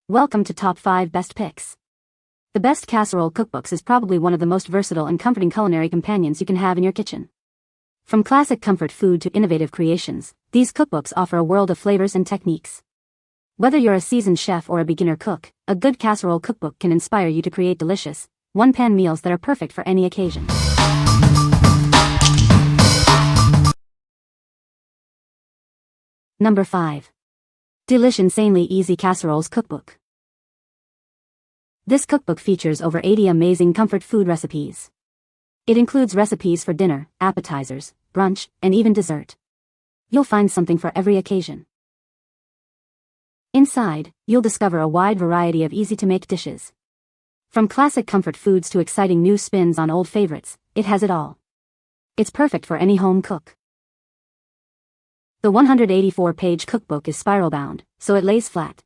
Welcome to Top 5 Best Picks. The best Casserole Cookbooks is probably one of the most versatile and comforting culinary companions you can have in your kitchen. From classic comfort food to innovative creations, these cookbooks offer a world of flavors and techniques. Whether you're a seasoned chef or a beginner cook, a good casserole cookbook can inspire you to create delicious, one-pan meals that are perfect for any occasion. Number 5. Delish Insanely Easy Casseroles Cookbook. This cookbook features over 80 amazing comfort food recipes. It includes recipes for dinner, appetizers, brunch, and even dessert. You'll find something for every occasion. Inside, you'll discover a wide variety of easy-to-make dishes. From classic comfort foods to exciting new spins on old favorites, it has it all. It's perfect for any home cook. The 184-page cookbook is spiral-bound, so it lays flat.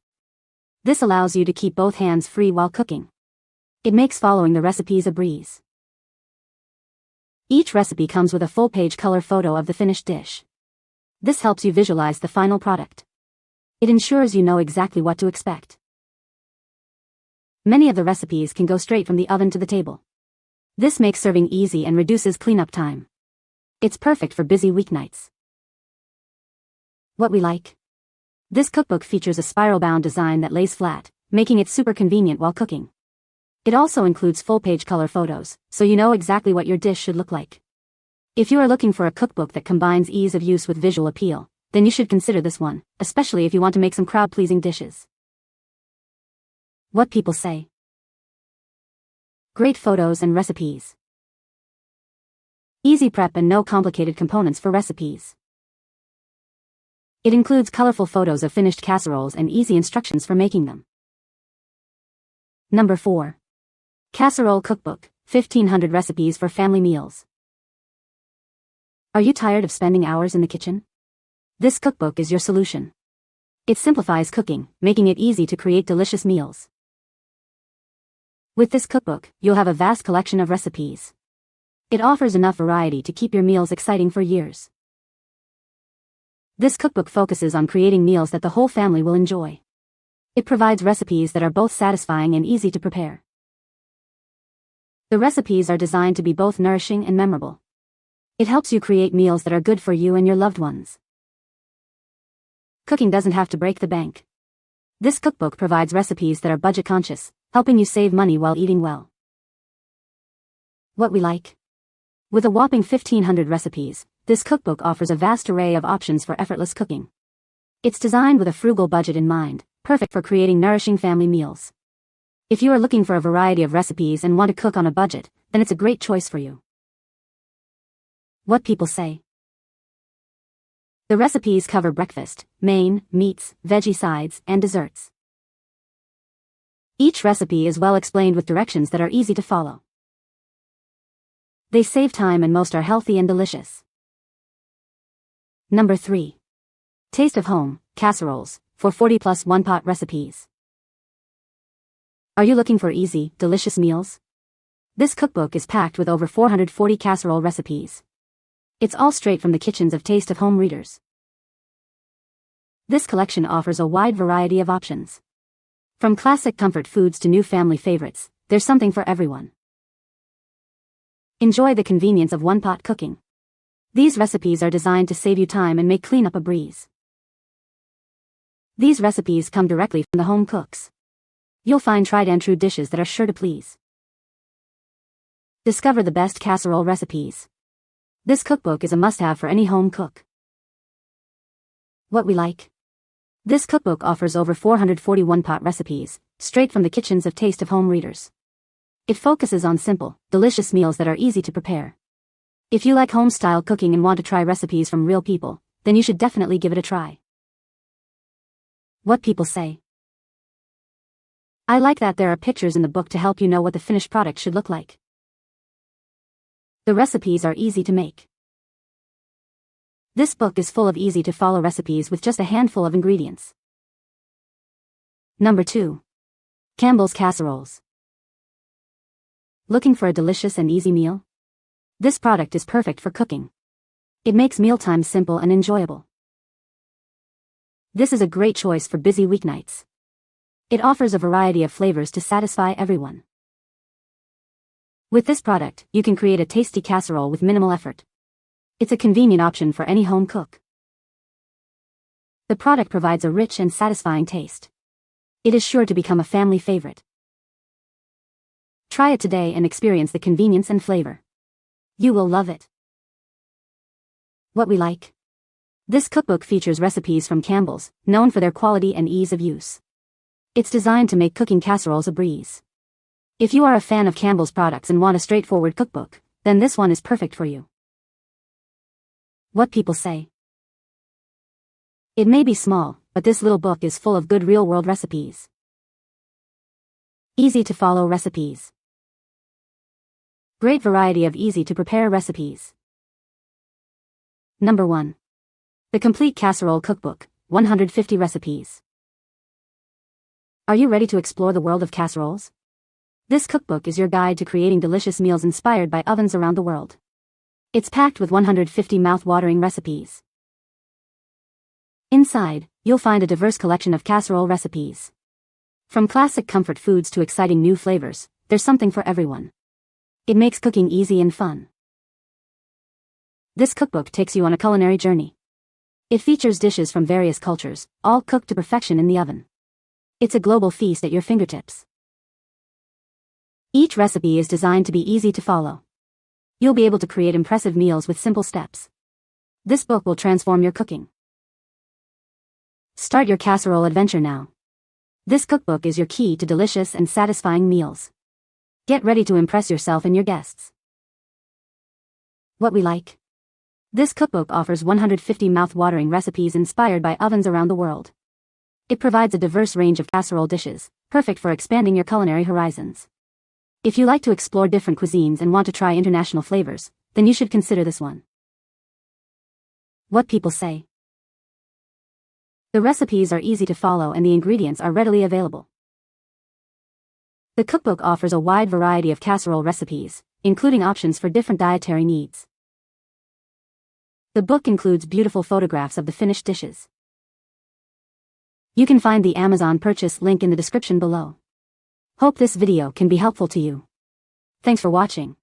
This allows you to keep both hands free while cooking. It makes following the recipes a breeze. Each recipe comes with a full-page color photo of the finished dish. This helps you visualize the final product. It ensures you know exactly what to expect. Many of the recipes can go straight from the oven to the table. This makes serving easy and reduces cleanup time. It's perfect for busy weeknights. What we like? This cookbook features a spiral-bound design that lays flat, making it super convenient while cooking. It also includes full-page color photos, so you know exactly what your dish should look like. If you are looking for a cookbook that combines ease of use with visual appeal, then you should consider this one, especially if you want to make some crowd-pleasing dishes. What people say. Great photos and recipes. Easy prep and no complicated components for recipes. It includes colorful photos of finished casseroles and easy instructions for making them. Number 4. Casserole Cookbook, 1500 Recipes for Family Meals. Are you tired of spending hours in the kitchen? This cookbook is your solution. It simplifies cooking, making it easy to create delicious meals. With this cookbook, you'll have a vast collection of recipes. It offers enough variety to keep your meals exciting for years. This cookbook focuses on creating meals that the whole family will enjoy. It provides recipes that are both satisfying and easy to prepare. The recipes are designed to be both nourishing and memorable. It helps you create meals that are good for you and your loved ones. Cooking doesn't have to break the bank. This cookbook provides recipes that are budget-conscious, helping you save money while eating well. What we like? With a whopping 1500 recipes, this cookbook offers a vast array of options for effortless cooking. It's designed with a frugal budget in mind, perfect for creating nourishing family meals. If you are looking for a variety of recipes and want to cook on a budget, then it's a great choice for you. What people say. The recipes cover breakfast, main, meats, veggie sides, and desserts. Each recipe is well explained with directions that are easy to follow. They save time and most are healthy and delicious. Number 3. Taste of Home, Casseroles, for 40+ one-pot recipes. Are you looking for easy, delicious meals? This cookbook is packed with over 440 casserole recipes. It's all straight from the kitchens of Taste of Home readers. This collection offers a wide variety of options. From classic comfort foods to new family favorites, there's something for everyone. Enjoy the convenience of one-pot cooking. These recipes are designed to save you time and make cleanup a breeze. These recipes come directly from the home cooks. You'll find tried-and-true dishes that are sure to please. Discover the best casserole recipes. This cookbook is a must-have for any home cook. What we like? This cookbook offers over 440 one-pot recipes, straight from the kitchens of Taste of Home readers. It focuses on simple, delicious meals that are easy to prepare. If you like home-style cooking and want to try recipes from real people, then you should definitely give it a try. What people say. I like that there are pictures in the book to help you know what the finished product should look like. The recipes are easy to make. This book is full of easy-to-follow recipes with just a handful of ingredients. Number 2. Campbell's Casseroles. Looking for a delicious and easy meal? This product is perfect for cooking. It makes mealtime simple and enjoyable. This is a great choice for busy weeknights. It offers a variety of flavors to satisfy everyone. With this product, you can create a tasty casserole with minimal effort. It's a convenient option for any home cook. The product provides a rich and satisfying taste. It is sure to become a family favorite. Try it today and experience the convenience and flavor. You will love it. What we like. This cookbook features recipes from Campbell's, known for their quality and ease of use. It's designed to make cooking casseroles a breeze. If you are a fan of Campbell's products and want a straightforward cookbook, then this one is perfect for you. What people say. It may be small, but this little book is full of good real-world recipes. Easy to follow recipes. Great variety of easy to prepare recipes. Number 1. The Complete Casserole Cookbook, 150 Recipes. Are you ready to explore the world of casseroles? This cookbook is your guide to creating delicious meals inspired by ovens around the world. It's packed with 150 mouth-watering recipes. Inside, you'll find a diverse collection of casserole recipes. From classic comfort foods to exciting new flavors, there's something for everyone. It makes cooking easy and fun. This cookbook takes you on a culinary journey. It features dishes from various cultures, all cooked to perfection in the oven. It's a global feast at your fingertips. Each recipe is designed to be easy to follow. You'll be able to create impressive meals with simple steps. This book will transform your cooking. Start your casserole adventure now. This cookbook is your key to delicious and satisfying meals. Get ready to impress yourself and your guests. What we like. This cookbook offers 150 mouth-watering recipes inspired by ovens around the world. It provides a diverse range of casserole dishes, perfect for expanding your culinary horizons. If you like to explore different cuisines and want to try international flavors, then you should consider this one. What people say. The recipes are easy to follow and the ingredients are readily available. The cookbook offers a wide variety of casserole recipes, including options for different dietary needs. The book includes beautiful photographs of the finished dishes. You can find the Amazon purchase link in the description below. Hope this video can be helpful to you. Thanks for watching.